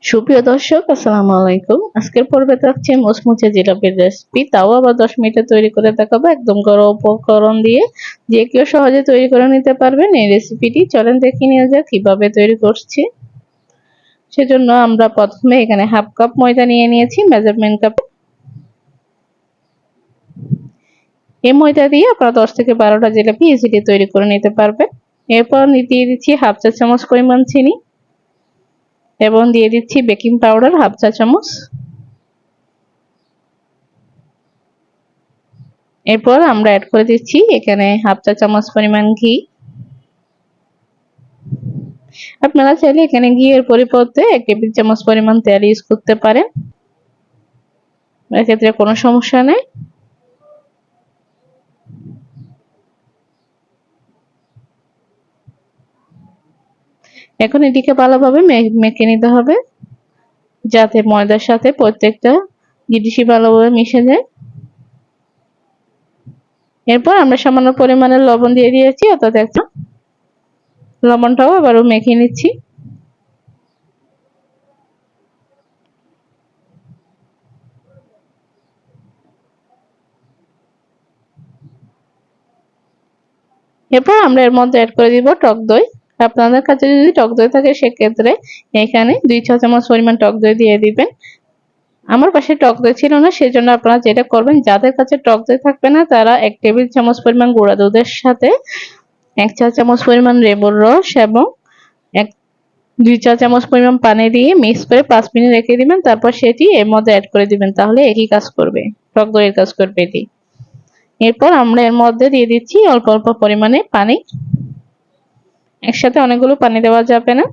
সুপ্রিয় দর্শক, আসসালামু আলাইকুম। আজকের পর্বে থাকছে মুচমুচে জিলাপির রেসিপি, তাও আবার 10 মিনিটে তৈরি করে দেখাবো একদম ঘরোয়া উপকরণ দিয়ে। যে কেউ সহজে তৈরি করে নিতে পারবেন এই রেসিপিটি। চলেন দেখে নিয়ে যাক কিভাবে তৈরি করছি। সেজন্য আমরা প্রথমে এখানে হাফ কাপ ময়দা নিয়ে নিয়েছি মেজারমেন্ট কাপ। এই ময়দা দিয়ে আপনারা 10 থেকে 12টা জিলাপি ইজিলি তৈরি করে নিতে পারবেন। এরপর দিয়ে দিচ্ছি হাফ চা চামচ পরিমাণ চিনি এবং দিয়ে দিচ্ছি বেকিং পাউডার হাফ চা চামচ। এরপর আমরা অ্যাড করে দিচ্ছি এখানে হাফ চা চামচ পরিমাণ ঘি। আপনারা চাইলে এখানে ঘিয়ের পরিবর্তে 1 টেবিল চামচ পরিমাণ তেল ইউজ করতে পারেন, এক্ষেত্রে কোনো সমস্যা নেই। এখন এটিকে ভালোভাবে মেখে নিতে হবে যাতে ময়দার সাথে প্রত্যেকটা জিনিসই ভালোভাবে মিশে যায়। এরপর আমরা সামান্য পরিমাণে লবণ দিয়ে দিয়েছি, অর্থাৎ একটা লবণটাও আবারও মেখে নিচ্ছি। এরপর আমরা এর মধ্যে অ্যাড করে দিব টক দই। আপনাদের কাছে যদি টক দই থাকে সেক্ষেত্রে এখানে 2 চা চামচ পরিমাণ টক দই দিয়ে দিবেন। আমার পাশে টক দই ছিল না, সেজন্য আপনারা যেটা করবেন, যাদের কাছে টক দই থাকবে না তারা 1 টেবিল চামচ পরিমাণ গুঁড়া দুধের সাথে 1 চা চামচ পরিমাণ লেবুর রস এবং 2 চা চামচ পরিমাণ পানি দিয়ে মিক্স করে 5 মিনিট রেখে দিবেন। তারপর সেটি এর মধ্যে অ্যাড করে দিবেন, তাহলে একই কাজ করবে, টক দইয়ের কাজ করবে এটি। এরপর আমরা এর মধ্যে দিয়ে দিচ্ছি অল্প অল্প পরিমাণে পানি। একসাথে অনেকগুলো পানি দেওয়া যাবে না,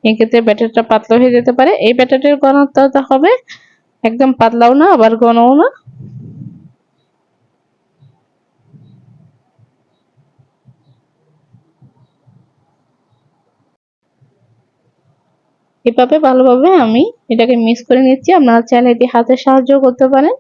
এক্ষেত্রে ব্যাটারটা পাতলা হয়ে যেতে পারে। এই ব্যাটারের ঘনত্বটা হবে একদম পাতলাও না আবার ঘনও না। এভাবে ভালোভাবে আমি এটাকে মিক্স করে নিচ্ছি। আপনারা চাইলে এটি হাতের সাহায্য করতে পারেন।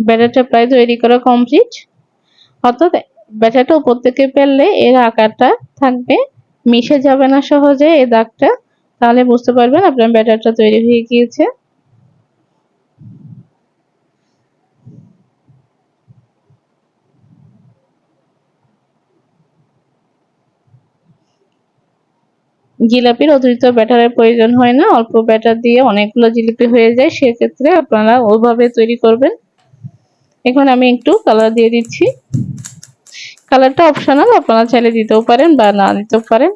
ব্যাটারটা প্রায় তৈরি করা কমপ্লিট, অর্থাৎ ব্যাটারটা উপর থেকে ফেললে এর আকারটা থাকবে, মিশে যাবে না সহজে এই দাগটা, তাহলে বুঝতে পারবেন আপনার ব্যাটারটা তৈরি হয়ে গিয়েছে। জিলাপির অতিরিক্ত ব্যাটারের প্রয়োজন হয় না, অল্প ব্যাটার দিয়ে অনেকগুলো জিলিপি হয়ে যায়, সেক্ষেত্রে আপনারা ওইভাবে তৈরি করবেন। এখন আমি একটু কালার দিয়ে দিচ্ছি, কালারটা অপশনাল, আপনারা চাইলে দিতেও পারেন বা না দিতেও পারেন।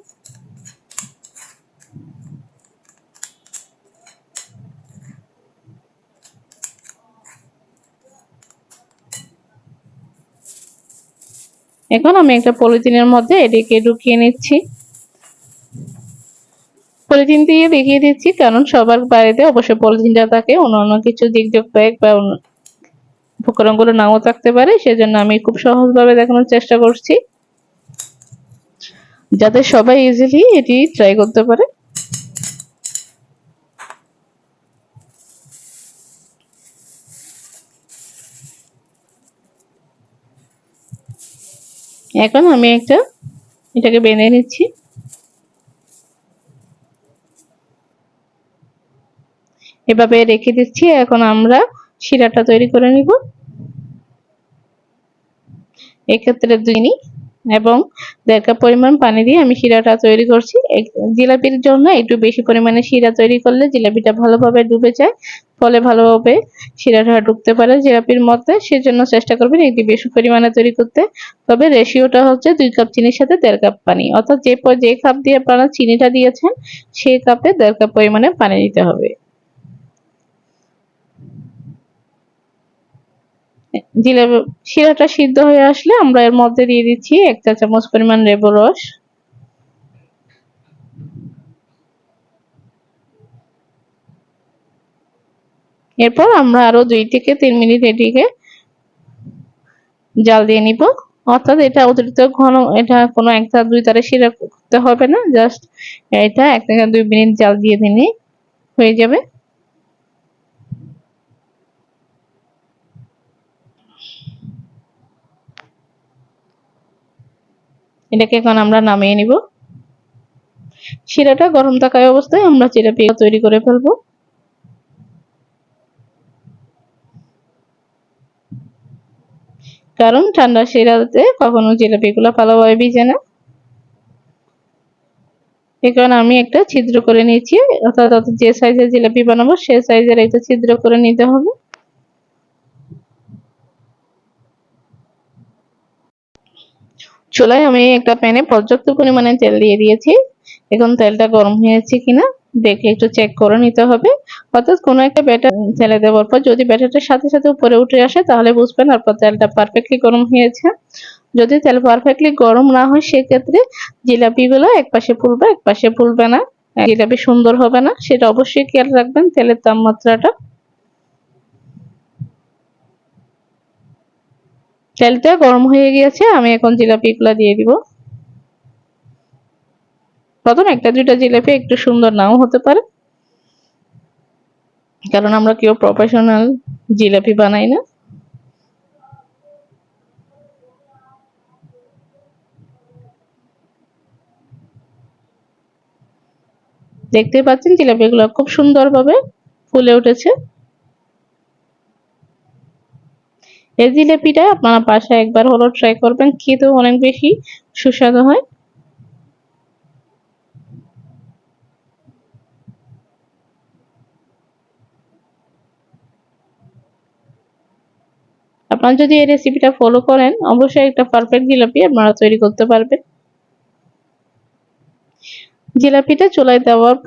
এখন আমি একটা পলিথিনের মধ্যে এটিকে ঢুকিয়ে নিচ্ছি। পলিথিন দিয়ে দেখিয়ে দিচ্ছি কারণ সবার বাড়িতে অবশ্যই পলিথিনটা থাকে, অন্যান্য কিছু জিগজাগ ব্যাগ বা উপকরণগুলো নাও থাকতে পারে, সেজন্য আমি খুব সহজভাবে দেখানোর চেষ্টা করছি যাতে সবাই ইজিলি এটি ট্রাই করতে পারে। এখন আমি এটাকে বেঁধে নিচ্ছি। এভাবে রেখে দিচ্ছি। এখন আমরা শিরাটা তৈরি করে নিব। এক্ষেত্রে চিনি এবং 1.5 কাপ পরিমাণ পানি দিয়ে আমি শিরাটা তৈরি করছি। জিলাপির জন্য একটু বেশি পরিমাণে শিরা তৈরি করলে জিলাপিটা ভালোভাবে ডুবে যায়, ফলে ভালোভাবে শিরাটা ঢুকতে পারে জিলাপির মধ্যে, সেজন্য চেষ্টা করবেন একটু বেশি পরিমাণে তৈরি করতে। তবে রেশিওটা হচ্ছে 2 কাপ চিনির সাথে 1.5 কাপ পানি, অর্থাৎ যে কাপ দিয়ে আপনারা চিনিটা দিয়েছেন সেই কাপে 1.5 কাপ পরিমাণে পানি দিতে হবে। শিরাটা সিদ্ধ হয়ে আসলে আমরা এর মধ্যে দিয়ে দিচ্ছি 1 চা চামচ পরিমাণ লেবুর রস। এরপর আমরা আরো 2 থেকে 3 মিনিট এটিকে জাল দিয়ে নিব। অর্থাৎ এটা অতিরিক্ত ঘন, এটা কোনো একটা দুই তারে শিরা করতে হবে না, জাস্ট এটা 1 থেকে 2 মিনিট জাল দিয়ে দিলেই হয়ে যাবে। এটাকে এখন আমরা নামিয়ে নিব। শিরাটা গরম থাকা অবস্থায় আমরা জিলাপি তৈরি করে ফেলবো। কারণ ঠান্ডা শিরাতে কখনো জিলাপিগুলো ভালোভাবে ভিজে না। এখন আমি একটা ছিদ্র করে নিয়েছি, অর্থাৎ যে সাইজের জিলাপি বানাবো সে সাইজের একটা ছিদ্র করে নিতে হবে। চুলায় আমি একটা প্যানে পর্যাপ্ত পরিমাণে তেল দিয়ে দিয়েছি। এখন তেলটা গরম হয়েছে কিনা দেখে একটু চেক করে নিতে হবে। অর্থাৎ কোনো একটা ব্যাটার তেলে দেওয়ার পর যদি ব্যাটারটার সাথে সাথে উপরে উঠে আসে তাহলে বুঝবেন আপনার তেলটা পারফেক্টলি গরম হয়েছে। যদি তেল পারফেক্টলি গরম না হয় সেক্ষেত্রে জিলাপিগুলো একপাশে ফুলবে একপাশে ফুলবে না, জিলাপি সুন্দর হবে না। সেটা অবশ্যই খেয়াল রাখবেন তেলের তাপমাত্রাটা। তেলটা গরম হয়ে গিয়েছে, আমি এখন জিলাপিগুলো দিয়ে দিব। প্রথম একটা দুইটা জিলাপি একটু সুন্দর নাও হতে পারে, কারণ আমরা কেউ প্রফেশনাল জিলাপি বানাই না। দেখতে পাচ্ছেন জিলাপিগুলো খুব সুন্দরভাবে ফুলে উঠেছে। এই জিলাপিটা আপনারা বাসায় একবার হলো ট্রাই করবেন, খেতেও অনেক বেশি সুস্বাদু হয়। আপনারা যদি এই রেসিপিটা ফলো করেন অবশ্যই একটা পারফেক্ট জিলাপি আপনারা তৈরি করতে পারবেন। জিলাপিটা চুলায় দেওয়ার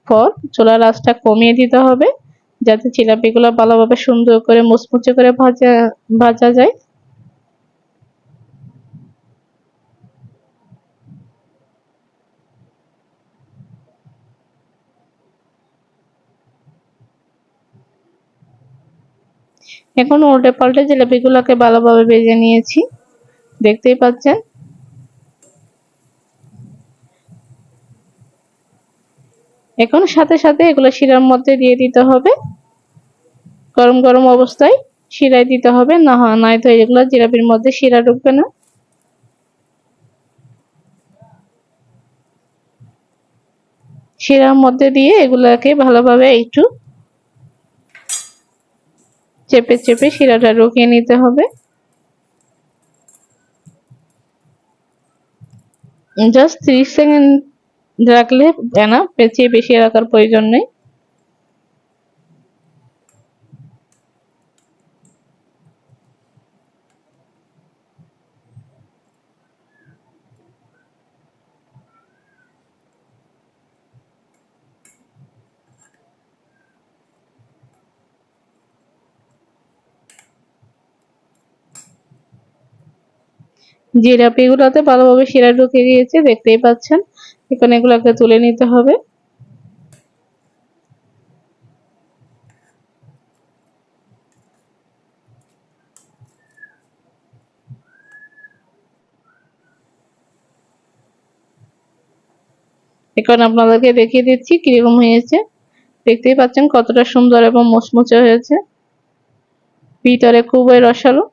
পর চুলার আঁচটা কমিয়ে দিতে হবে, যাতে জিলাপিগুলো ভালোভাবে সুন্দর করে মুচমুচে করে ভাজা যায়। এখন উল্টে পাল্টে জিলাপিগুলোকে ভালোভাবে ভেজে নিয়েছি, দেখতেই পাচ্ছেন। এখন সাথে সাথে এগুলো শিরার মধ্যে দিয়ে দিতে হবে। গরম গরম অবস্থায় শিরায় দিতে হবে, না হয় নয়তো এগুলো জিলাপির মধ্যে শিরা ঢুকবে না। শিরার মধ্যে দিয়ে এগুলাকে ভালোভাবে একটু চেপে চেপে শিরাটা ঢুকিয়ে নিতে হবে। জাস্ট 30 সেকেন্ড রাখলে এনাফ, পেঁচিয়ে বেশি রাখার প্রয়োজন নেই। জিলাপিগুলোতে ভালোভাবে শিরা ঢুকে গিয়েছে, দেখতেই পাচ্ছেন। এখন এগুলোকে তুলে নিতে হবে। এখন আপনাদেরকে দেখিয়ে দিচ্ছি কিরকম হয়েছে। দেখতেই পাচ্ছেন কতটা সুন্দর এবং মুচমুচে হয়েছে, ভিতরে খুবই রসালো।